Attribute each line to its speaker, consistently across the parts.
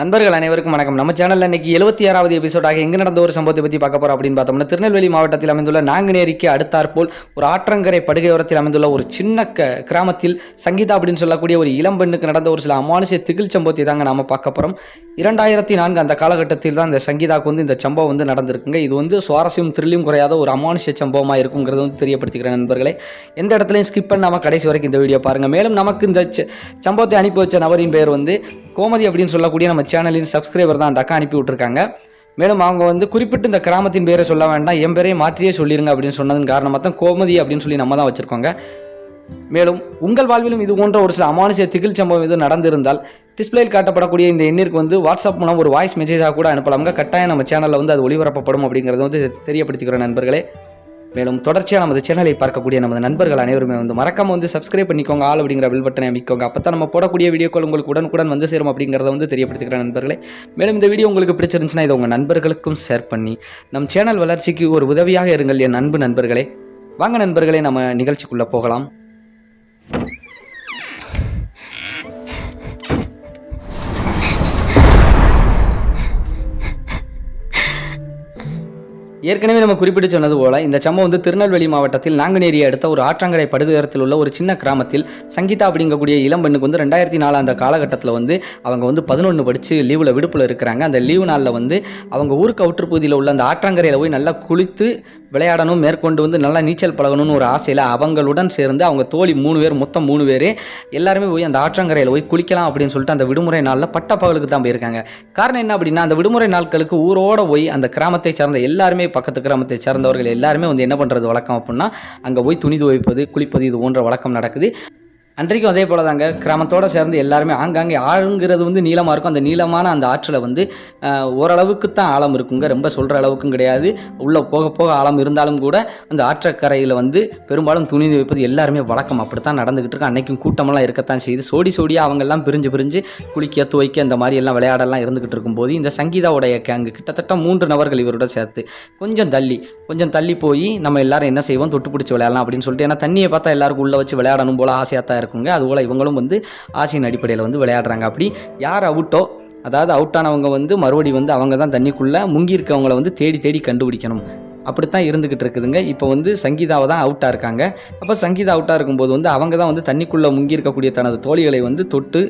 Speaker 1: நண்பர்கள் அனைவருக்கும் வணக்கம். நம்ம சேனல்ல இன்னைக்கு 76வது எபிசோடாக எங்க நடந்த ஒரு சம்பவத்தை பத்தி பார்க்க போறோம் அப்படின்னு பார்த்தோம்னா, திருநெல்வேலி மாவட்டத்தில் அமைந்துள்ள நாங்குநேரிக்கு அடுத்தாற்போல் ஒரு ஆற்றங்கரை படுகையோரத்தில் அமைந்துள்ள ஒரு சின்ன கிராமத்தில் சங்கீதா அப்படின்னு சொல்லக்கூடிய ஒரு இளம் பெண்ணுக்கு நடந்த ஒரு சில அமானுஷ்ய திகில் சம்பவத்தை தாங்க நாம பார்க்க போறோம். 2004 அந்த காலகட்டத்தில் தான் இந்த சங்கீதாவுக்கு இந்த சம்பவம் நடந்திருக்குங்க. இது சுவாரஸ்யம் த்ரில்லும் குறையாத ஒரு அமானுஷ்ய சம்பவமாக இருக்குங்கிறது தெரியப்படுத்திக்கிறேன் நண்பர்களே. எந்த இடத்துலையும் ஸ்கிப் பண்ணாமல் கடைசி வரைக்கும் இந்த வீடியோ பாருங்கள். மேலும் நமக்கு இந்த சம்பவத்தை அனுப்பி வச்ச நபரின் பெயர் கோமதி அப்படின்னு சொல்லக்கூடிய நம்ம சேனலின் சப்ஸ்கிரைபர் தான் அந்த அக்கா அனுப்பி விட்டுருக்காங்க. மேலும் அவங்க குறிப்பிட்டு இந்த கிராமத்தின் பேரை சொல்ல வேண்டாம், என் பேரையே மாற்றியே சொல்லிடுங்க அப்படின்னு சொன்னதன் காரணமாக தான் கோமதி அப்படின்னு சொல்லி நம்ம தான் வச்சுருக்கோங்க. மேலும் உங்கள் வாழ்விலும் இது போன்ற ஒரு சில அமானுஷ்ய திகில் சம்பவம் இது நடந்திருந்தால் டிஸ்பிளேயில் காட்டப்படக்கூடிய இந்த எண்ணிற்கு வாட்ஸ்அப் மூலம் ஒரு வாய்ஸ் மெசேஜாக கூட அனுப்பலாமுங்க. கட்டாயம் நம்ம சேனலில் அது ஒளிபரப்பப்படும் அப்படிங்கிறத தெரியப்படுத்திக்கிறோம் நண்பர்களே. மேலும் தொடர்ச்சியாக நமது சேனலை பார்க்கக்கூடிய நமது நண்பர்கள் அனைவருமே மறக்காம சப்ஸ்கிரைப் பண்ணிக்கோங்க, ஆல் அப்படிங்கிற பெல் பட்டனை அமைக்கோங்க. அப்போ தான் நம்ம போடக்கூடிய வீடியோக்கள் உங்களுக்கு உடனுக்குடன் சேரும் அப்படிங்கிறத தெரியப்படுத்திக்கிற நண்பர்களே. மேலும் இந்த வீடியோ உங்களுக்கு பிடிச்சிருந்துச்சுன்னா இதை உங்கள் நண்பர்களுக்கும் ஷேர் பண்ணி நம் சேனல் வளர்ச்சிக்கு ஒரு உதவியாக இருங்கள் என் அன்பு நண்பர்களே. வாங்க நண்பர்களே, நம்ம நிகழ்ச்சிக்குள்ளே போகலாம். ஏற்கனவே நம்ம குறிப்பிட்டு சொன்னது போல இந்த சம்பவம் திருநெல்வேலி மாவட்டத்தில் நாங்குநேரியை அடுத்த ஒரு ஆற்றங்கரை படுகையோரத்தில் உள்ள ஒரு சின்ன கிராமத்தில் சங்கீதா அப்படிங்கக்கூடிய இளம் பெண்ணுக்கு 2004 அந்த காலகட்டத்தில் அவங்க 11 படித்து லீவில் விடுப்பில் இருக்கிறாங்க. அந்த லீவு நாளில் அவங்க ஊருக்கு அவுட்டர்பகுதியில் உள்ள அந்த ஆற்றங்கரையில் போய் நல்லா குளித்து விளையாடணும், மேற்கொண்டு நல்லா நீச்சல் பழகணும்னு ஒரு ஆசையில் அவங்களுடன் சேர்ந்து அவங்க தோழி 3 பேர், மொத்தம் 3 பேர் எல்லாருமே போய் அந்த ஆற்றங்கரையில் போய் குளிக்கலாம் அப்படின்னு சொல்லிட்டு அந்த விடுமுறை நாளில் பட்டப்பகலுக்கு தான் போயிருக்காங்க. காரணம் என்ன அப்படின்னா, அந்த விடுமுறை நாட்களுக்கு ஊரோட போய் அந்த கிராமத்தை சார்ந்த எல்லாருமே, பக்கத்து கிராமத்தை சார்ந்தவர்கள் எல்லாருமே என்ன பண்ணுறது வழக்கம் அப்படின்னா, அங்கே போய் துணி துவைப்பது, குளிப்பது இது போன்ற வழக்கம் நடக்குது. அன்றைக்கும் அதே போல தாங்க கிராமத்தோடு சேர்ந்து எல்லாருமே ஆங்காங்கே ஆழுங்கிறது நீளமாக இருக்கும். அந்த நீளமான அந்த ஆற்றில் ஓரளவுக்கு தான் ஆழம் இருக்குங்க, ரொம்ப சொல்கிற அளவுக்கும் கிடையாது. உள்ளே போக போக ஆழம் இருந்தாலும் கூட அந்த ஆற்றக்கரையில் பெரும்பாலும் துணி வைப்பது எல்லாருமே வழக்கம். அப்படித்தான் நடந்துக்கிட்டு இருக்கு. அன்றைக்கும் கூட்டமெல்லாம் இருக்கத்தான் செய்யுது. சோடியாக அவங்கெல்லாம் பிரிஞ்சு குளிக்க துவைக்க அந்த மாதிரி எல்லாம் விளையாடலாம் இருந்துக்கிட்டு இருக்கும்போது இந்த சங்கீதாவுடைய கேங்கு கிட்டத்தட்ட 3 நபர்கள் இவரோட சேர்த்து கொஞ்சம் தள்ளி போய் நம்ம எல்லாரும் என்ன செய்வோம், தொட்டு பிடிச்சி விளையாடலாம் அப்படின்னு சொல்லிட்டு, ஏன்னா தண்ணியை பார்த்தா எல்லாருக்கும் உள்ளே வச்சு விளையாடணும் போல் ஆசையாக தான் இருக்குங்க. அதுபோல் இவங்களும் ஆசையின் அடிப்படையில் விளையாடுறாங்க. அப்படி யார் அவுட்டோ, அதாவது அவுட்டானவங்க மறுபடி அவங்க தான் தண்ணிக்குள்ளே முங்கி இருக்கவங்களை தேடி கண்டுபிடிக்கணும். அப்படித்தான் இருந்துக்கிட்டு இருக்குதுங்க. இப்போ சங்கீதாவை தான் அவுட்டாக இருக்காங்க. அப்போ சங்கீதா அவுட்டாக இருக்கும்போது அவங்க தான் தண்ணிக்குள்ளே முங்கி இருக்கக்கூடிய தனது தோழிகளை தொட்டு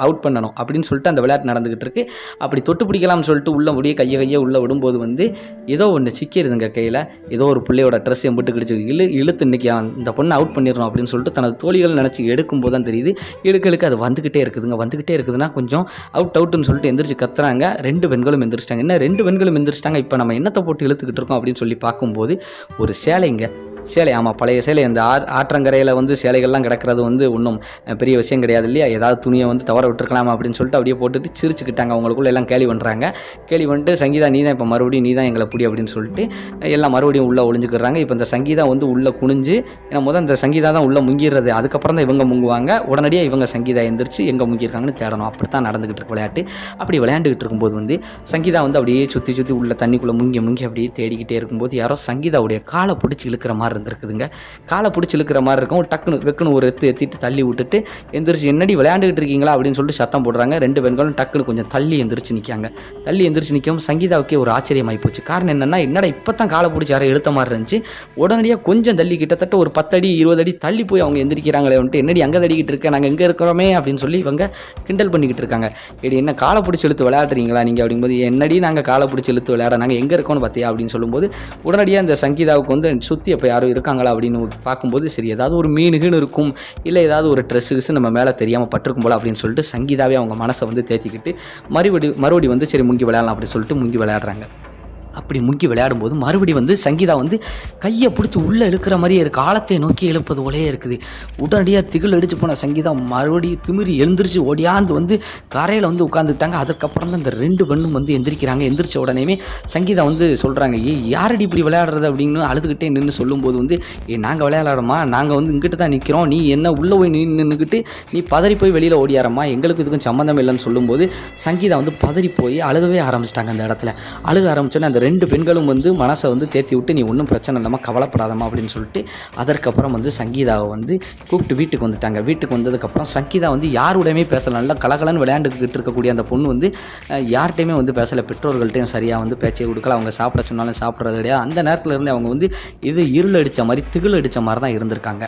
Speaker 1: அவுட் பண்ணணும் அப்படின்னு சொல்லிட்டு அந்த விளையாட்டு நடந்துக்கிட்டு இருக்கு. அப்படி தொட்டு பிடிக்கலாம்னு சொல்லிட்டு உள்ள முடிய கையை உள்ளே விடும்போது ஏதோ ஒன்று சிக்கிடுதுங்க கையில். ஏதோ ஒரு பிள்ளையோட ட்ரெஸ் எம்பிட்டு கிடிச்சு இழுத்து இன்னைக்கு இந்த பொண்ணை அவுட் பண்ணிடணும் அப்படின்னு சொல்லிட்டு தனது தோழிகள் நினச்சி எடுக்கும்போது தான் தெரியுது இழுக்கு அது வந்துக்கிட்டே இருக்குதுன்னா கொஞ்சம் அவுட்டுன்னு சொல்லிட்டு எந்திரிச்சு கத்துறாங்க. 2 பெண்களும் எந்திரிச்சிட்டாங்க. என்ன 2 பெண்களும் எந்திரிச்சிட்டாங்க, இப்போ நம்ம என்னத்தை போட்டு இழுத்துக்கிட்டு இருக்கோம் அப்படின்னு சொல்லி பார்க்கும்போது ஒரு சேலை, ஆமாம், பழைய சேலை. அந்த ஆற்றங்கரையில் சேலைகள்லாம் கிடக்கிறது ஒன்றும் பெரிய விஷயம் கிடையாது இல்லையா. ஏதாவது துணியை தவற விட்டுருக்கலாம் அப்படின்னு சொல்லிட்டு அப்படியே போட்டுட்டு சிரிச்சுக்கிட்டாங்க. அவங்களுக்குள்ள எல்லாம் கேலி பண்ணுறாங்க. கேலி பண்ணிட்டு சங்கீதா நீ தான் இப்போ மறுபடியும் நீ தான் எங்களை பிடி அப்படின்னு சொல்லிட்டு எல்லாம் மறுபடியும் உள்ளே ஒளிஞ்சுக்கிறாங்க. இப்போ இந்த சங்கீதா உள்ளே குனிஞ்சு, ஏன்னா இந்த சங்கீதா தான் உள்ளே முங்கிடுறது, அதுக்கப்புறம் தான் இவங்க முங்குவாங்க. உடனடியாக இவங்க சங்கீதா எந்திரிச்சு எங்கே முங்கியிருக்காங்கன்னு தேடணும். அப்படி தான் நடந்துக்கிட்டு இருக்கு விளையாட்டு. அப்படி விளையாண்டுக்கிட்டு இருக்கும்போது சங்கீதா அப்படியே சுற்றி உள்ள தண்ணிக்குள்ளே முங்கி அப்படியே தேடிக்கிட்டே இருக்கும்போது யாரோ சங்கீதாவுடைய காலை பிடிச்சி இழுக்கிற மாதிரி இருந்திருக்குதுங்க. காலை பிடிச்சி இழுக்கிற மாதிரி இருக்கும். டக்குன்னு வெக்குன்னு ஒரு எத்திட்டு தள்ளி விட்டுட்டு எந்திரிச்சு என்னடி விளையாண்டுக்கிட்டு இருக்கீங்களா அப்படின்னு சொல்லிட்டு சத்தம் போடுறாங்க. 2 பெண்களும் டக்குன்னு கொஞ்சம் தள்ளி எந்திரிச்சு நிற்கவும் சங்கீதாவுக்கே ஒரு ஆச்சரியமாகி போச்சு. காரணம் என்னடா இப்போ தான் காலை பிடிச்சி யாரை இழுத்த மாதிரி இருந்துச்சு. உடனடியாக கொஞ்சம் தள்ளி, கிட்டத்தட்ட ஒரு 10 அடி 20 அடி தள்ளி போய் அவங்க எந்திரிக்கிறாங்களே என்னடி அங்கே தடிக்கிட்டு இருக்கேன், நாங்கள் எங்கே இருக்கிறோமே அப்படின்னு சொல்லி இவங்க கிண்டல் பண்ணிக்கிட்டு இருக்காங்க. ஏடி என்ன காலை பிடிச்சி இழுத்து விளையாடுறீங்களா நீங்கள் அப்படிங்கும்போது, என்னடி நாங்கள் காலை பிடிச்சி இழுத்து விளையாட, நாங்கள் எங்கே இருக்கோன்னு பார்த்தியா அப்படின்னு சொல்லும்போது உடனடியாக இந்த சங்கீதாவுக்கு சுற்றி அப்போ யாரும் இருக்காங்களா அப்படின்னு பார்க்கும்போது, சரி ஏதாவது ஒரு மீனுக்குன்னு இருக்கும், இல்லை ஏதாவது ஒரு ட்ரெஸ்ஸு நம்ம மேலே தெரியாமல் பட்டிருக்கும் போல் அப்படின்னு சொல்லிட்டு சங்கீதாவே அவங்க மனசை தேத்திக்கிட்டு மறுபடி சரி முங்கி விளையாடலாம் அப்படின்னு சொல்லிட்டு முங்கி விளையாடுறாங்க. அப்படி முங்கி விளையாடும்போது மறுபடி சங்கீதா கையை பிடிச்சி உள்ளே இழுக்கிற மாதிரியே இருக்குது. ஆழத்தை நோக்கி இழுப்பது போலேயே இருக்குது. உடனடியாக திகில் அடித்து போன சங்கீதா மறுபடியும் திமிரி எழுந்திரிச்சு ஓடியாந்து கரையில் உட்காந்துக்கிட்டாங்க. அதுக்கப்புறம் தான் இந்த 2 பெண்ணும் எந்திரிக்கிறாங்க. எந்திரிச்ச உடனே சங்கீதா சொல்கிறாங்க, யாரடி இப்படி விளையாடுறது அப்படின்னு அழுதுகிட்டே நின்று சொல்லும்போது நாங்கள் விளையாடுறோமா, நாங்கள் இங்கிட்டு தான் நிற்கிறோம், நீ என்ன உள்ளே போய் நின்றுக்கிட்டு நீ பதறி போய் வெளியில் ஓடியாரம்மா, எங்களுக்கு இதுக்கும் சம்மந்தம் இல்லைன்னு சொல்லும்போது சங்கீதா பதறி போய் அழுகவே ஆரம்பிச்சிட்டாங்க. அந்த இடத்துல அழுக ஆரம்பிச்சோன்னே அந்த 2 பெண்களும் வந்து மனசை வந்து தேத்தி விட்டு, நீ ஒன்றும் பிரச்சனை இல்லாமல் கவலைப்படாதம்மா அப்படின்னு சொல்லிட்டு அதற்கப்புறம் வந்து சங்கீதாவை வந்து கூப்பிட்டு வீட்டுக்கு வந்துட்டாங்க. வீட்டுக்கு வந்ததுக்கப்புறம் சங்கீதா வந்து யாருடையுமே பேசலை. நல்லா கலகலன்னு விளையாண்டுக்கிட்டு இருக்கக்கூடிய அந்த பொண்ணு வந்து யார்கிட்டையுமே வந்து பேசலை. பெற்றோர்கள்ட்டையும் சரியாக வந்து பேச்சை கொடுக்கல. அவங்க சாப்பிட சொன்னாலும் சாப்பிட்றது கிடையாது. அந்த நேரத்தில் இருந்து அவங்க வந்து இது இருள் அடித்த மாதிரி திகில் அடித்த மாதிரி தான் இருந்திருக்காங்க.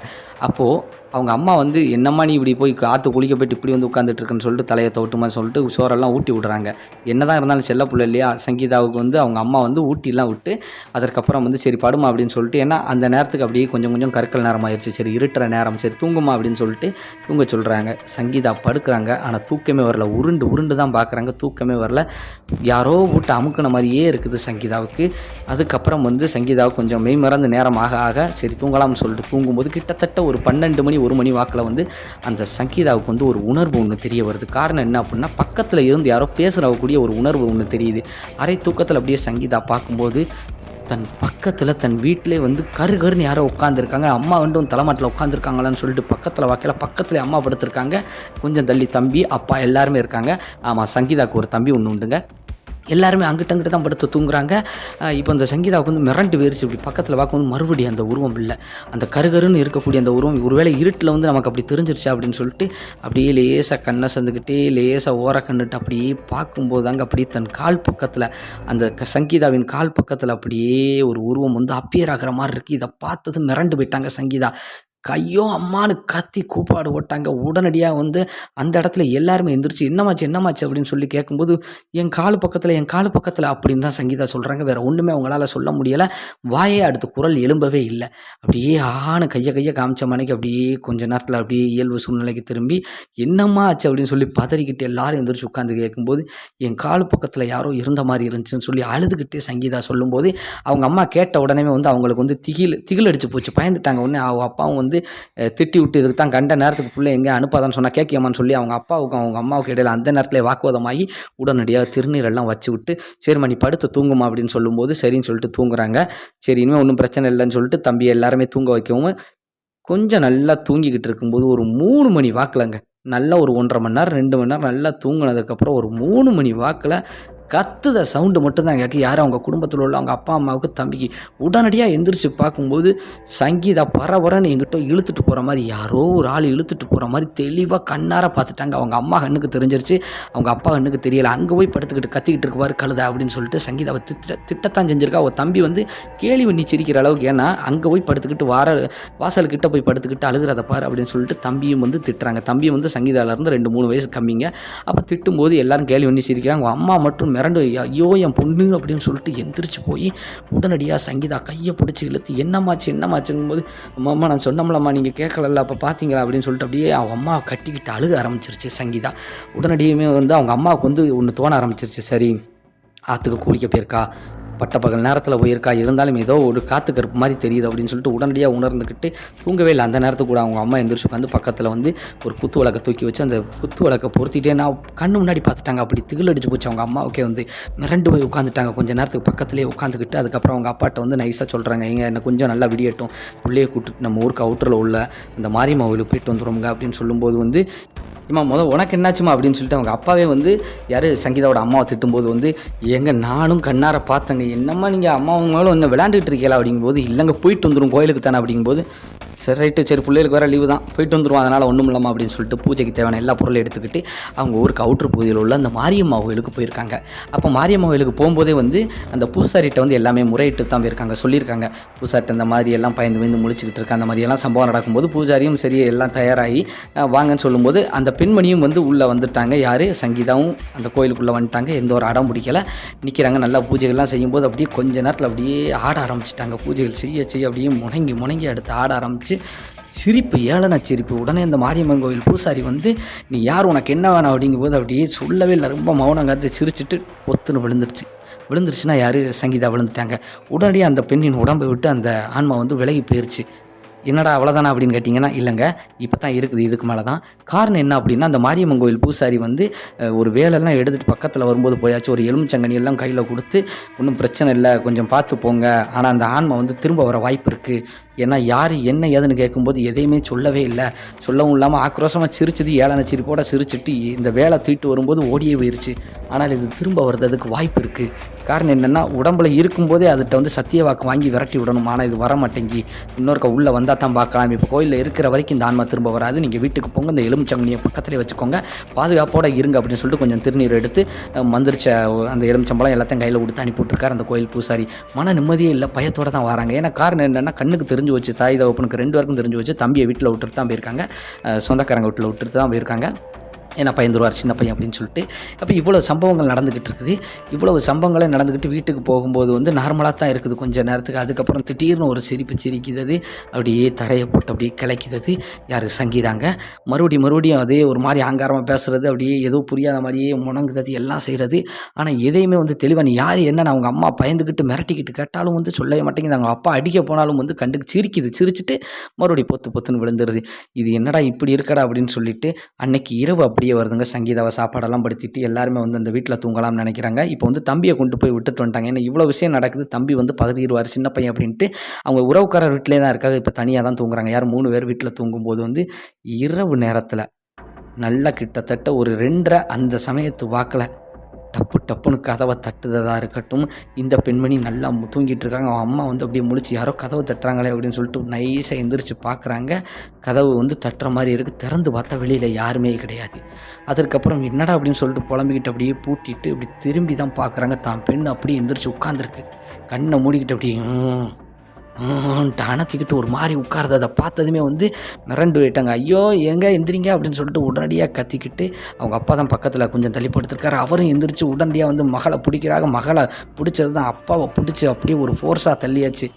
Speaker 1: அப்போது அவங்க அம்மா வந்து, என்னம்மா நீ இப்படி போய் ஆற்று குளிக்க போய்ட்டு இப்படி வந்து உட்காந்துட்ருக்குன்னு சொல்லிட்டு தலையை தோட்டுமா சொல்லிட்டு சோறெல்லாம் ஊட்டி விடுறாங்க. என்ன தான் இருந்தாலும் செல்ல பிள்ளை இல்லையா, சங்கீதாவுக்கு வந்து அவங்க அம்மா வந்து ஊட்டிலாம் விட்டு அதற்கப்புறம் வந்து சரி படுமா அப்படின்னு சொல்லிட்டு, ஏன்னா அந்த நேரத்துக்கு அப்படியே கொஞ்சம் கொஞ்சம் கற்கள் நேரம் ஆயிடுச்சு. சரி இருட்டுற நேரம், சரி தூங்குமா அப்படின்னு சொல்லிட்டு தூங்க சொல்கிறாங்க. சங்கீதா படுக்கிறாங்க. ஆனால் தூக்கமே வரல. உருண்டு தான் பார்க்குறாங்க, தூக்கமே வரல. யாரோ போட்டு அமுக்கின மாதிரியே இருக்குது சங்கீதாவுக்கு. அதுக்கப்புறம் வந்து சங்கீதாவுக்கு கொஞ்சம் மெய் மறந்து நேரம் ஆக ஆக சரி தூங்கலாம்னு சொல்லிட்டு தூங்கும்போது கிட்டத்தட்ட ஒரு 12 மணி 1 மணி வாக்கில் வந்து அந்த சங்கீதாவுக்கு வந்து ஒரு உணர்வு ஒன்று தெரிய வருது. காரணம் என்ன அப்படின்னா, பக்கத்தில் இருந்து யாரோ பேசுகிறக்கூடிய ஒரு உணர்வு ஒன்று தெரியுது. அரை தூக்கத்தில் அப்படியே சங்கீதா பார்க்கும்போது தன் பக்கத்தில் தன் வீட்டிலே வந்து கருன்னு யாரோ உட்காந்துருக்காங்க. அம்மா வந்து தலைமாட்டில் உட்காந்துருக்காங்களான்னு சொல்லிட்டு பக்கத்தில் வைக்கல. பக்கத்தில் அம்மா படுத்திருக்காங்க. கொஞ்சம் தள்ளி தம்பி அப்பா எல்லாருமே இருக்காங்க. ஆமாம், சங்கீதாவுக்கு ஒரு தம்பி ஒன்று உண்டுங்க. எல்லாருமே அங்கிட்ட தான் படுத்து தூங்குறாங்க. இப்போ அந்த சங்கீதாவுக்கு வந்து மிரண்டு போயிருச்சு. இப்படி பக்கத்தில் பார்க்கும்போது மறுபடியும் அந்த உருவம் இல்லை. அந்த கருன்னு இருக்கக்கூடிய அந்த உருவம் ஒருவேளை இருட்டில் வந்து நமக்கு அப்படி தெரிஞ்சிருச்சா அப்படின்னு சொல்லிட்டு அப்படியே லேசாக கண்ணை சந்துக்கிட்டே லேசாக ஓர கண்ணுட்டு அப்படியே பார்க்கும்போது அங்கே அப்படியே தன் கால் பக்கத்தில் அந்த சங்கீதாவின் கால் பக்கத்தில் அப்படியே ஒரு உருவம் வந்து அப்பியர் ஆகிற மாதிரி இருக்குது. இதை பார்த்தது மிரண்டு போயிட்டாங்க சங்கீதா. கையோ அம்மானு கத்தி கூப்பாடு போட்டாங்க. உடனடியாக வந்து அந்த இடத்துல எல்லாருமே எந்திரிச்சு என்னமாச்சு அப்படின்னு சொல்லி கேட்கும்போது, என் கால் பக்கத்தில் அப்படின்னு தான் சங்கீதா சொல்கிறாங்க. வேறு ஒன்றுமே அவங்களால சொல்ல முடியலை. வாயே அடுத்த குரல் எழும்பவே இல்லை. அப்படியே ஆன கையை காமிச்ச மனைக்கு அப்படியே கொஞ்ச நேரத்தில் அப்படியே இயல்பு சூழ்நிலைக்கு திரும்பி, என்னம்மா ஆச்சு அப்படின்னு சொல்லி பதறிக்கிட்டு எல்லாரும் எந்திரிச்சு உட்காந்து கேட்கும்போது, என் கால் பக்கத்தில் யாரோ இருந்த மாதிரி இருந்துச்சுன்னு சொல்லி அழுதுகிட்டே சங்கீதா சொல்லும்போது, அவங்க அம்மா கேட்ட உடனே வந்து அவங்களுக்கு வந்து திகில் அடிச்சு போச்சு. பயந்துட்டாங்க. உடனே அவங்க அப்பாவும் வந்து திட்டி விட்டு, இதுக்கு தான் கண்ட நேரத்துக்கு பிள்ளை எங்கே அனுப்பாதான்னு சொன்னால் கேட்கியம்மான்னு சொல்லி அவங்க அப்பாவுக்கும் அவங்க அம்மாவுக்கு இடையில அந்த நேரத்தில் வாக்குவாதமாகி உடனடியாக திருநீரெல்லாம் வச்சு விட்டு, சரிம்மா நீ படுத்து தூங்குமா அப்படின்னு சொல்லும்போது சரின்னு சொல்லிட்டு தூங்குறாங்க. சரி இனிமேல் ஒன்றும் பிரச்சனை இல்லைன்னு சொல்லிட்டு தம்பி எல்லாருமே தூங்க வைக்கவும் கொஞ்சம் நல்லா தூங்கிக்கிட்டு இருக்கும்போது ஒரு 3 மணி வாக்கிலங்க, நல்லா ஒரு 1.5 மணி நேரம் 2 மணி நேரம் நல்லா தூங்கினதுக்கப்புறம் ஒரு 3 மணி வாக்கில் கத்துத சவுண்டு மட்டும்தான் கேட்கு. யாரும் அவங்க குடும்பத்தில் உள்ள அவங்க அப்பா அம்மாவுக்கு தம்பிக்கு. உடனடியாக எந்திரிச்சு பார்க்கும்போது சங்கீதா பரபரன்னு எங்கிட்ட இழுத்துட்டு போகிற மாதிரி, யாரோ ஒரு ஆள் இழுத்துட்டு போகிற மாதிரி தெளிவாக கண்ணார பார்த்துட்டாங்க. அவங்க அம்மா கண்ணுக்கு தெரிஞ்சிருச்சு, அவங்க அப்பா கண்ணுக்கு தெரியலை. அங்கே போய் படுத்துக்கிட்டு கத்திக்கிட்டு இருக்குவார் கழுத அப்படின்னு சொல்லிட்டு சங்கீதாவை திட்டத்தான் செஞ்சுருக்கா. அவள் தம்பி வந்து கேலி பண்ணி சிரிக்கிற அளவுக்கு. ஏன்னா அங்கே போய் படுத்துக்கிட்டு வாசல்கிட்ட போய் படுத்துக்கிட்டு அழுகிறத பாரு அப்படின்னு சொல்லிட்டு தம்பியும் வந்து திட்டுறாங்க. தம்பியும் வந்து சங்கீதாவிலேருந்து 2-3 வயசு கம்மிங்க. அப்போ திட்டும்போது எல்லாரும் கேலி பண்ணி சிரிக்கிறாங்க. அவங்க அம்மா மட்டும் மிரண்டு, ஐயோ என் பொண்ணு அப்படின்னு சொல்லிட்டு எந்திரிச்சு போய் உடனடியாக சங்கீதா கையை பிடிச்சி இழுத்து என்னமாச்சுங்கும் போது, அம்மா நான் சொன்னோம்லம்மா நீங்கள் கேட்கல அப்போ பார்த்தீங்களா அப்படின்னு சொல்லிட்டு அப்படியே அவங்க அம்மாவை கட்டிக்கிட்டு அழுக ஆரம்பிச்சிருச்சு சங்கீதா. உடனடியுமே வந்து அவங்க அம்மாவுக்கு வந்து ஒன்று தோண ஆரம்பிச்சிருச்சு. சரி ஆற்றுக்கு குளிக்க போயிருக்கா, பட்டப்பகல் நேரத்தில் போயிருக்கா, இருந்தாலும் ஏதோ ஒரு காற்று கருப்பு மாதிரி தெரியுது அப்படின்னு சொல்லிட்டு உடனடியாக உணர்ந்துக்கிட்டு தூங்கவே இல்லை. அந்த நேரத்துக்கு கூட அவங்க அம்மா எந்திரிச்சு உட்காந்து பக்கத்தில் வந்து ஒரு குத்து விளக்கை தூக்கி வச்சு அந்த குத்து விளக்கை பொருத்திட்டே நான் கண்ணு முன்னாடி பார்த்துட்டாங்க. அப்படி திகில் அடிச்சு போச்சு. அவங்க அம்மாவுக்கே வந்து மிரண்டு போய் உட்காந்துட்டாங்க. கொஞ்சம் நேரத்துக்கு பக்கத்துலேயே உட்காந்துக்கிட்டு அதுக்கப்புறம் அவங்க அப்பாட்ட வந்து நைஸாக சொல்கிறாங்க, என்ன கொஞ்சம் நல்லா விடியட்டும், பிள்ளையை கூப்பிட்டு நம்ம ஊருக்கு அவுட்டரில் உள்ள அந்த மாரியம்மா கோயிலுக்கு போயிட்டு வந்துடுவோங்க அப்படின்னு சொல்லும்போது வந்து, இம்மா உனக்கு என்னாச்சுமா அப்படின்னு சொல்லிட்டு அவங்க அப்பாவே வந்து சங்கீதாவோட அம்மாவை திட்டும்போது வந்து, நானும் கண்ணார பார்த்தேங்க, என்னம்மா நீங்கள் அம்மாவும் மேலும் இன்னும் விளையாண்டுட்டு இருக்கீங்களா அப்படிங்கும்போது, இல்லைங்க போயிட்டு வந்துடும் கோயிலுக்கு தானே அப்படிங்கும்போது, சரி ரைட்டு சரி பிள்ளைகளுக்கு வேறு லீவு தான் போயிட்டு வந்துடுவோம், அதனால் ஒன்றும் இல்லாமல் அப்படின்னு சொல்லிட்டு பூஜைக்கு தேவையான எல்லா பொருளையும் எடுத்துக்கிட்டு அவங்க ஊருக்கு அவுட்ரு பகுதியில் உள்ள அந்த மாரியம்மா கோயிலுக்கு போயிருக்காங்க. அப்போ மாரியம்மா கோயிலுக்கு போகும்போதே வந்து அந்த பூசாரிகிட்ட வந்து எல்லாமே முறையிட்டு தான் போயிருக்காங்க. சொல்லியிருக்காங்க பூசாரிட்ட இந்த மாதிரி எல்லாம் பயந்து முடிச்சுக்கிட்டு இருக்க அந்த மாதிரியெல்லாம் சம்பவம் நடக்கும்போது பூஜாரியும் சரி எல்லாம் தயாராகி வாங்கன்னு சொல்லும்போது அந்த பெண்மணியும் வந்து உள்ளே வந்துட்டாங்க. யார் சங்கீதாவும் அந்த கோயிலுக்குள்ளே வந்துட்டாங்க. எந்த ஒரு அடம் பிடிக்கலை, நிற்கிறாங்க. நல்லா பூஜைகள்லாம் செய்யும்போது அப்படியே கொஞ்ச நேரத்தில் அப்படியே ஆட ஆரம்பிச்சிட்டாங்க. பூஜைகள் செய்ய அப்படியே முணங்கி அடுத்து ஆட ஆரம்பிச்சு சிரிப்பு, ஏளன சிரிப்பு. உடனே இந்த மாரியம்மன் கோவில் பூசாரி வந்து, நீ யார், உனக்கு என்ன வேணும் அப்படிங்கும்போது அப்படியே சொல்லவே இல்லை, ரொம்ப மௌனம் காத்து சிரிச்சுட்டு பொத்துன்னு விழுந்துருச்சுன்னா யார் சங்கீதா விழுந்துட்டாங்க. உடனடியாக அந்த பெண்ணின் உடம்பை விட்டு அந்த ஆன்மா வந்து விலகி போயிடுச்சு. என்னடா அவ்வளோதானா அப்படின்னு கேட்டிங்கன்னா, இல்லைங்க இப்போ தான் இருக்குது, இதுக்கு மேலே தான். காரணம் என்ன அப்படின்னா, அந்த மாரியம்மன் கோவில் பூசாரி வந்து ஒரு வேலையெல்லாம் எடுத்துகிட்டு பக்கத்தில் வரும்போது போயாச்சு, ஒரு எலுமிச்சங்கனி எல்லாம் கையில் கொடுத்து, ஒன்றும் பிரச்சனை இல்லை கொஞ்சம் பார்த்து போங்க, ஆனால் அந்த ஆன்மா வந்து திரும்ப வர வாய்ப்பு இருக்குது. ஏன்னா யார் என்ன ஏதுன்னு கேட்கும்போது எதையுமே சொல்லவே இல்லை. சொல்லவும் இல்லாமல் ஆக்ரோஷமாக சிரிச்சது, ஏளன சிரிப்போட சிரிச்சிட்டு இந்த வேலை தூக்கிட்டு வரும்போது ஓடியே போயிருச்சு. ஆனால் இது திரும்ப வர்றதுக்கு வாய்ப்பு இருக்குது. காரணம் என்னென்னா, உடம்புல இருக்கும்போதே அதுகிட்ட வந்து சத்திய வாக்கு வாங்கி விரட்டி விடணும். ஆனால் இது வர மாட்டேங்கி இன்னொருக்க உள்ளே வந்தால் தான் பார்க்கலாம். இப்போ கோயிலில் இருக்கிற வரைக்கும் இந்த ஆன்மா திரும்ப வராது. நீங்கள் வீட்டுக்கு போங்க, இந்த எலுமிச்சங்கனியை பக்கத்துலேயே வச்சுக்கோங்க, பாதுகாப்போடு இருங்க அப்படின்னு சொல்லிட்டு கொஞ்சம் திருநீர் எடுத்து மந்திரிச்ச அந்த எலுமிச்சம்பழம் எல்லாத்தையும் கையில் கொடுத்து அனுப்பிவிட்ருக்கார் அந்த கோயில் பூசாரி. மன நிம்மதியே இல்லை, பயத்தோடு தான் வராங்க. ஏன்னா காரணம் என்னென்னா, கண்ணுக்கு தெரிஞ்சு வச்சு, தாய் தகப்பனுக்கு 2 பேருக்கும் தெரிஞ்சு வச்சு, தம்பியை வீட்டில் விட்டுட்டு தான் போயிருக்காங்க, சொந்தக்காரங்க வீட்டில் விட்டுட்டு தான் போயிருக்காங்க. ஏன்னா பயந்துருவார் சின்ன பையன் அப்படின்னு சொல்லிட்டு. அப்போ இவ்வளோ சம்பவங்கள் நடந்துக்கிட்டு இருக்குது. இவ்வளவு சம்பவங்களே நடந்துக்கிட்டு வீட்டுக்கு போகும்போது வந்து நார்மலாக தான் இருக்குது கொஞ்சம் நேரத்துக்கு. அதுக்கப்புறம் திடீர்னு ஒரு சிரிப்பு சிரிக்கிறது, அப்படியே தரையை போட்டு அப்படியே கிளைக்கிறது. யார்? சங்கீதாங்க. மறுபடியும் அதே ஒரு மாதிரி ஆங்காரமாக பேசுகிறது, அப்படியே ஏதோ புரியாத மாதிரியே முணங்குறது, எல்லாம் செய்கிறது. ஆனால் எதையுமே வந்து தெளிவாக நீ யார் என்னன்னு அவங்க அம்மா பயந்துக்கிட்டு மிரட்டிக்கிட்டு கேட்டாலும் வந்து சொல்லவே மாட்டேங்குது. அவங்க அப்பா அடிக்க போனாலும் வந்து கண்டுக்கு சிரிச்சிட்டு மறுபடியும் பொத்துன்னு விழுந்துருது. இது என்னடா இப்படி இருக்கடா அப்படின்னு சொல்லிட்டு அன்னைக்கு இரவு அப்படியே வருதுங்க. சங்கீதாவை சாப்பாடெல்லாம் படுத்திட்டு எல்லாருமே வந்து அந்த வீட்டில் தூங்கலாம்னு நினைக்கிறாங்க. இப்போ வந்து தம்பியை கொண்டு போய் விட்டுட்டு வந்துட்டாங்க. ஏன்னா இவ்வளோ விஷயம் நடக்குது, தம்பி வந்து பதறிடுவார் சின்ன பையன் அப்படின்ட்டு. அவங்க உறவுக்காரர் வீட்டிலே தான் இருக்காங்க. இப்போ தனியாக தான் தூங்குறாங்க. யார் 3 பேர் வீட்டில் தூங்கும்போது வந்து இரவு நேரத்தில் நல்லா கிட்டத்தட்ட ஒரு 2:30 அந்த சமயத்து வாக்கில் டப்புன்னு கதவை தட்டுறதா இருக்கட்டும். இந்த பெண்மணி நல்லா தூங்கிட்டு இருக்காங்க. அவன் அம்மா வந்து அப்படியே முழிச்சு யாரோ கதவை தட்டுறாங்களே அப்படின்னு சொல்லிட்டு நைஸாக எந்திரிச்சு பார்க்குறாங்க. கதவு வந்து தட்டுற மாதிரி இருக்குது. திறந்து பார்த்தா வெளியில் யாருமே கிடையாது. அதற்கப்புறம் என்னடா அப்படின்னு சொல்லிட்டு புலம்பிக்கிட்டு அப்படியே பூட்டிட்டு அப்படி திரும்பி தான் பார்க்குறாங்க. தான் பெண் அப்படியே எந்திரிச்சு உட்காந்துருக்கு. கண்ணை மூடிக்கிட்டு அப்படியே அணத்திக்கிட்டு ஒரு மாதிரி உட்கார்றது. அதை பார்த்ததுமே வந்து மிரண்டு போயிட்டாங்க. ஐயோ எங்கே எந்திரிங்க அப்படின்னு சொல்லிட்டு உடனடியாக கத்திக்கிட்டு அவங்க அப்பா தான் பக்கத்தில் கொஞ்சம் தள்ளி படுத்திருக்காரு. அவரும் எந்திரிச்சு உடனடியாக வந்து மகளை பிடிக்கிறாங்க. மகளை பிடிச்சது தான் அப்பாவை பிடிச்சி அப்படியே ஒரு ஃபோர்ஸாக தள்ளியாச்சு.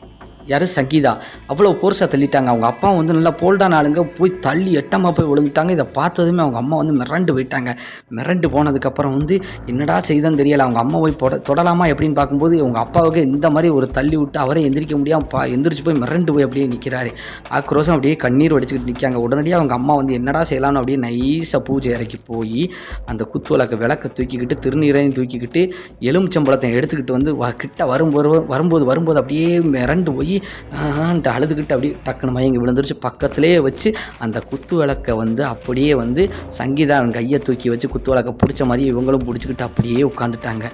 Speaker 1: யார்? சங்கீதா. அவ்வளோ கோர்ஸாக தள்ளிட்டாங்க. அவங்க அப்பா வந்து நல்லா போல்டான ஆளுங்க, போய் தள்ளி எட்டமாக போய் விழுந்துட்டாங்க. இதை பார்த்ததுமே அவங்க அம்மா வந்து மிரண்டு போயிட்டாங்க. மிரண்டு போனதுக்கப்புறம் வந்து என்னடா செய்தன்னு தெரியலை. அவங்க அம்மா போய் தொடலாமா எப்படின்னு பார்க்கும்போது அவங்க அப்பாவுக்கு இந்த மாதிரி ஒரு தள்ளி விட்டு அவரே எந்திரிக்க முடியாமல் எந்திரிச்சு போய் மிரண்டு போய் அப்படியே நிற்கிறாரு. ஆக்ரோஷம் அப்படியே கண்ணீர் வடிச்சுக்கிட்டு நிற்காங்க. உடனடியாக அவங்க அம்மா வந்து என்னடா செய்யலாம்னு அப்படியே நைஸாக பூஜை இறக்கி போய் அந்த குத்து விளக்கை தூக்கிக்கிட்டு திருநீரையும் தூக்கிக்கிட்டு எலுமிச்சம்பழத்தை எடுத்துக்கிட்டு வந்து கிட்ட வரும்போது அப்படியே மிரண்டு போய் அழுதுகிட்டு அப்படியே டக்குன்னு மயங்கி விழுந்துருச்சு. பக்கத்திலே வச்சு அந்த குத்து விளக்கை வந்து அப்படியே வந்து சங்கீதா கையை தூக்கி வச்சு குத்து விளக்கை பிடிச்ச மாதிரி இவங்களும் பிடிச்சிக்கிட்டு அப்படியே உட்காந்துட்டாங்க.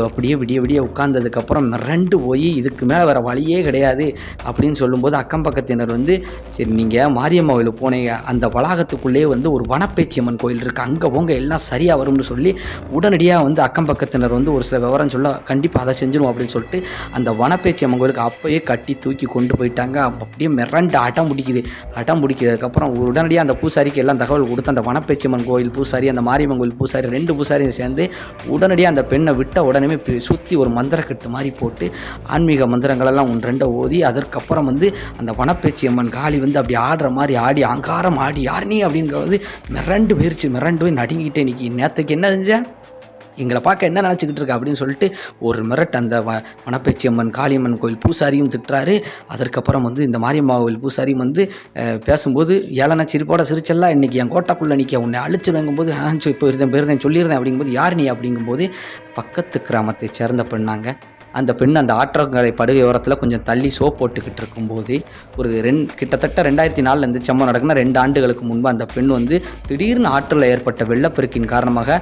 Speaker 1: அப்படியே விடிய உட்காந்ததுக்கப்புறம் மிரண்டு போய் இதுக்கு மேலே வேறு வழியே கிடையாது அப்படின்னு சொல்லும்போது அக்கம் பக்கத்தினர் வந்து சரி நீங்கள் மாரியம்மா கோயிலுக்கு போனீங்க, அந்த வளாகத்துக்குள்ளேயே வந்து ஒரு வனப்பேச்சியம்மன் கோயில் இருக்குது, அங்கே போங்க எல்லாம் சரியாக வரும்னு சொல்லி உடனடியாக வந்து அக்கம் பக்கத்தினர் வந்து ஒரு சில விவரம் சொல்ல கண்டிப்பாக அதை செஞ்சிடும் அப்படின்னு சொல்லிட்டு அந்த வனப்பேச்சியம்மன் கோயிலுக்கு அப்போயே கட்டி தூக்கி கொண்டு போயிட்டாங்க. அப்படியே மிரண்டு அடம் பிடிக்கிறதுக்கப்புறம் உடனடியாக அந்த பூசாரிக்கு எல்லாம் தகவல் கொடுத்து அந்த வனப்பேச்சியம்மன் கோயில் பூசாரி, அந்த மாரியம்மன் கோயில் பூசாரி 2 பூசாரியும் சேர்ந்து உடனடியாக அந்த பெண்ணை விட்ட உடனே சுற்றி ஒரு மந்திரக்கட்டு மாதிரி போட்டு ஆன்மீக மந்திரங்களெல்லாம் 1-2 ஓதி அதற்கப்புறம் வந்து அந்த வனப்பேச்சியம்மன் காளி வந்து அப்படி ஆடுற மாதிரி ஆடி அங்காரம் ஆடி யார் நீ அப்படிங்கிறது மிரண்டு போய் நடுங்கிட்டே நிற்கி நேற்றுக்கு என்ன செஞ்சேன், எங்களை பார்க்க என்ன நினச்சிக்கிட்டு இருக்கா அப்படின்னு சொல்லிட்டு ஒரு மிரட்டு அந்த வனப்பேச்சியம்மன் காளியம்மன் கோயில் பூசாரியும் திட்டுறாரு. அதற்கப்புறம் வந்து இந்த மாரியம்மா கோயில் பூசாரியும் வந்து பேசும்போது ஏளன சிரிப்போட சிரிச்செல்லாம் இன்றைக்கி என் கோட்டைக்குள்ளே நிற்க உன்னை அழிச்சு வாங்கும்போது இப்போ இருந்தேன் சொல்லியிருந்தேன் அப்படிங்கும்போது யார் நீ அப்படிங்கும்போது பக்கத்து கிராமத்தை சேர்ந்த பெண்ணாங்க. அந்த பெண் அந்த ஆற்றங்கரை படுகை ஓரத்தில் கொஞ்சம் தள்ளி சோப் போட்டுக்கிட்டு இருக்கும்போது ஒரு கிட்டத்தட்ட 2004 இந்த சம்பவம் நடக்குன்னா 2 ஆண்டுகளுக்கு முன்பு அந்த பெண் வந்து திடீர்னு ஆற்றில் ஏற்பட்ட வெள்ளப்பெருக்கின் காரணமாக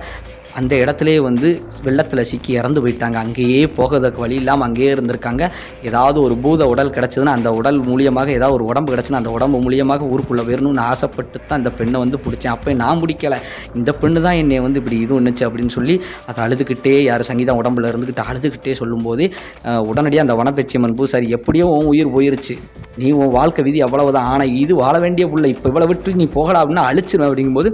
Speaker 1: அந்த இடத்துலையே வந்து வெள்ளத்தில் சிக்கி இறந்து போயிட்டாங்க. அங்கேயே போகிறதுக்கு வழி இல்லாமல் அங்கேயே இருந்திருக்காங்க. ஏதாவது ஒரு பூத உடல் கிடச்சதுன்னா அந்த உடல் மூலியமாக ஏதாவது ஒரு உடம்பு கிடச்சுன்னா அந்த உடம்பு மூலியமாக ஊருக்குள்ளே வரணும்னு ஆசைப்பட்டு தான் இந்த பெண்ணை வந்து பிடிச்சேன். அப்போ நான் பிடிக்கலை, இந்த பெண்ணு தான் என்னை வந்து இப்படி இது ஒன்றுச்சு அப்படின்னு சொல்லி அதை அழுதுகிட்டே யார் சங்கீதா உடம்புல இருந்துக்கிட்டு அழுதுகிட்டே சொல்லும்போது உடனடியாக அந்த வனப்பேச்சியம்மன் பூசாரி எப்படியோ உன் உயிர் போயிருச்சு, நீ உன் வாழ்க்கை விதி அவ்வளவுதான், ஆனால் இது வாழ வேண்டிய புள்ள, இப்போ இவ்வளோ விட்டு நீ போகலாம் அப்படின்னா அழிச்சிடும் அப்படிங்கும்போது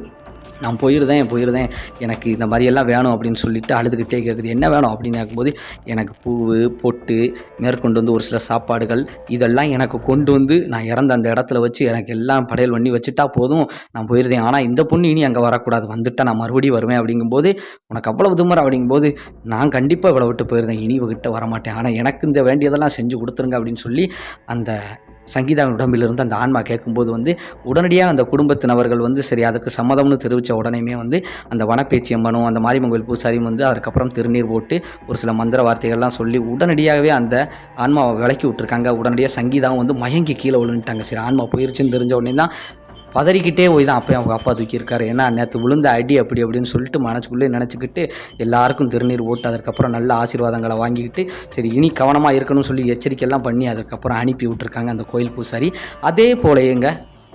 Speaker 1: நான் போயிருந்தேன் எனக்கு இந்த மாதிரியெல்லாம் வேணும் அப்படின்னு சொல்லிட்டு அழுதுகிட்டே கேட்குது. என்ன வேணும் அப்படின்னு கேட்கும்போது எனக்கு பூவு பொட்டு மேற்கொண்டு வந்து ஒரு சில சாப்பாடுகள் இதெல்லாம் எனக்கு கொண்டு வந்து நான் இறந்த அந்த இடத்துல வச்சு எனக்கு எல்லாம் படையல் பண்ணி வச்சுட்டா போதும், நான் போயிருந்தேன். ஆனால் இந்த பொண்ணு இனி அங்கே வரக்கூடாது, வந்துட்டால் நான் மறுபடியும் வருவேன் அப்படிங்கும்போது உனக்கு அவ்வளவு துமர் அப்படிங்கும்போது நான் கண்டிப்பாக இவ்வளோ விட்டு போயிருந்தேன், இனி இவகிட்ட வரமாட்டேன், ஆனால் எனக்கு இந்த வேண்டியதெல்லாம் செஞ்சு கொடுத்துருங்க அப்படின்னு சொல்லி அந்த சங்கீதாவின் உடம்பிலிருந்து அந்த ஆன்மா கேட்கும்போது வந்து உடனடியாக அந்த குடும்பத்தினவர்கள் வந்து சரி அதுக்கு சம்மதம்னு தெரிவித்த உடனேயுமே வந்து அந்த வனப்பேச்சியம்மனும் அந்த மாரியம்மன் கோயில் பூசாரியும் வந்து அதுக்கப்புறம் திருநீர் போட்டு ஒரு சில மந்திர வார்த்தைகள்லாம் சொல்லி உடனடியாகவே அந்த ஆன்மாவை விலக்கி விட்டுருக்காங்க. உடனடியாக சங்கீதாவும் வந்து மயங்கி கீழே விழுந்துட்டாங்க. சரி ஆன்மா போயிருச்சுன்னு தெரிஞ்ச உடனே தான் பதறிக்கிட்டே போய் தான் அப்போ அவங்க அப்பா தூக்கியிருக்காரு. ஏன்னா நேற்று விழுந்த அடி அப்படி அப்படின்னு சொல்லிட்டு மனசுக்குள்ளே நினச்சிக்கிட்டு எல்லாருக்கும் திருநீர் போட்டு அதுக்கப்புறம் நல்ல ஆசீர்வாதங்களை வாங்கிக்கிட்டு சரி இனி கவனமாக இருக்கணும்னு சொல்லி எச்சரிக்கையெல்லாம் பண்ணி அதுக்கப்புறம் அனுப்பி விட்டுருக்காங்க அந்த கோயில் பூசாரி. அதே போலயேங்க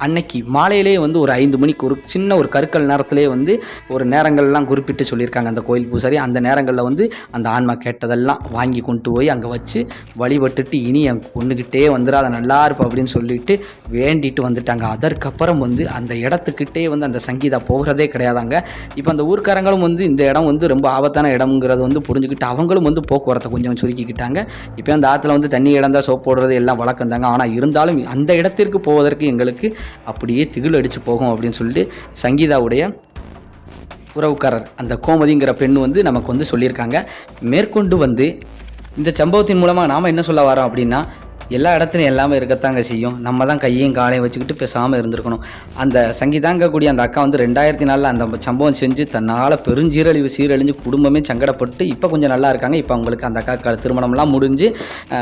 Speaker 1: அன்னைக்கு மாலையிலே வந்து ஒரு 5 மணிக்கு ஒரு சின்ன ஒரு கருக்கல் நேரத்திலே வந்து ஒரு நேரங்கள்லாம் குறிப்பிட்டு சொல்லியிருக்காங்க அந்த கோயில் பூசாரி. அந்த நேரங்களில் வந்து அந்த ஆன்மா கேட்டதெல்லாம் வாங்கி கொண்டு போய் அங்கே வச்சு வழிபட்டுட்டு இனி என் பொண்ணுக்கிட்டே வந்துடாத நல்லா இருப்பா அப்படின்னு சொல்லிட்டு வேண்டிட்டு வந்துட்டாங்க. அதற்கப்புறம் வந்து அந்த இடத்துக்கிட்டே வந்து அந்த சங்கீதா போகிறதே கிடையாதாங்க. இப்போ அந்த ஊர்க்காரங்களும் வந்து இந்த இடம் வந்து ரொம்ப ஆபத்தான இடம்ங்கிறது வந்து புரிஞ்சுக்கிட்டு அவங்களும் வந்து போக்குவரத்தை கொஞ்சம் சுருக்கிக்கிட்டாங்க. இப்போ அந்த ஆற்றுல வந்து தண்ணி இடந்தா சோப் போடுறது எல்லாம் வழக்கம் தாங்க. ஆனால் இருந்தாலும் அந்த இடத்திற்கு போவதற்கு எங்களுக்கு அப்படியே திகில் அடித்து போகும் அப்படின்னு சொல்லிட்டு சங்கீதாவுடைய உறவுக்காரர் அந்த கோமதிங்கிற பெண் வந்து நமக்கு வந்து சொல்லியிருக்காங்க. மேற்கொண்டு வந்து இந்த சம்பவத்தின் மூலமாக நாம் என்ன சொல்ல வரோம் அப்படின்னா, எல்லா இடத்துலையும் எல்லாமே இருக்கத்தாங்க செய்யும். நம்ம தான் கையையும் காலையும் வச்சுக்கிட்டு பேசாமல் இருந்திருக்கணும். அந்த சங்கீதாங்கக்கூடிய அந்த அக்கா வந்து 2004 அந்த சம்பவம் செஞ்சு தன்னால் பெருஞ்சீரழிவு சீரழிஞ்சு குடும்பமே சங்கடப்பட்டு இப்போ கொஞ்சம் நல்லா இருக்காங்க. இப்போ அவங்களுக்கு அந்த அக்கா திருமணம்லாம் முடிஞ்சு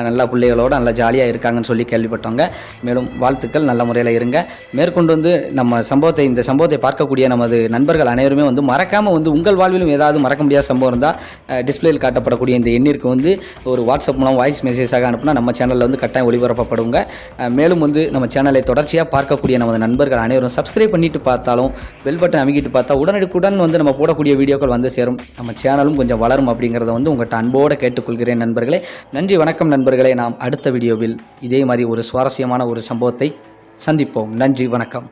Speaker 1: நல்லா பிள்ளைகளோடு நல்லா ஜாலியாக இருக்காங்கன்னு சொல்லி கேள்விப்பட்டவங்க. மேலும் வாழ்த்துக்கள், நல்ல முறையில் இருங்க. மேற்கொண்டு வந்து நம்ம இந்த சம்பவத்தை பார்க்கக்கூடிய நமது நண்பர்கள் அனைவருமே வந்து மறக்காமல் வந்து உங்கள் வாழ்விலும் ஏதாவது மறக்க முடியாத சம்பவம் இருந்தால் டிஸ்பிளேயில் காட்டப்படக்கூடிய இந்த எண்ணிற்கு வந்து ஒரு வாட்ஸ்அப் மூலம் வாய்ஸ் மெசேஜாக அனுப்புனா நம்ம சேனலில் வந்து கட்டாயம் ஒளிபரப்பப்படுங்க. மேலும் வந்து நம்ம சேனலை தொடர்ச்சியாக பார்க்கக்கூடிய நமது நண்பர்கள் அனைவரும் சப்ஸ்கிரைப் பண்ணிட்டு பார்த்தாலும் பெல் பட்டன் அமைக்கிட்டு பார்த்தா உடனுக்குடன் வந்து நம்ம போடக்கூடிய வீடியோக்கள் வந்து சேரும். நம்ம சேனலும் கொஞ்சம் வளரும் அப்படிங்கிறத வந்து உங்கள்கிட்ட அன்போடு கேட்டுக்கொள்கிறேன் நண்பர்களே. நன்றி, வணக்கம் நண்பர்களே. நாம் அடுத்த வீடியோவில் இதே மாதிரி ஒரு சுவாரஸ்யமான ஒரு சம்பவத்தை சந்திப்போம். நன்றி, வணக்கம்.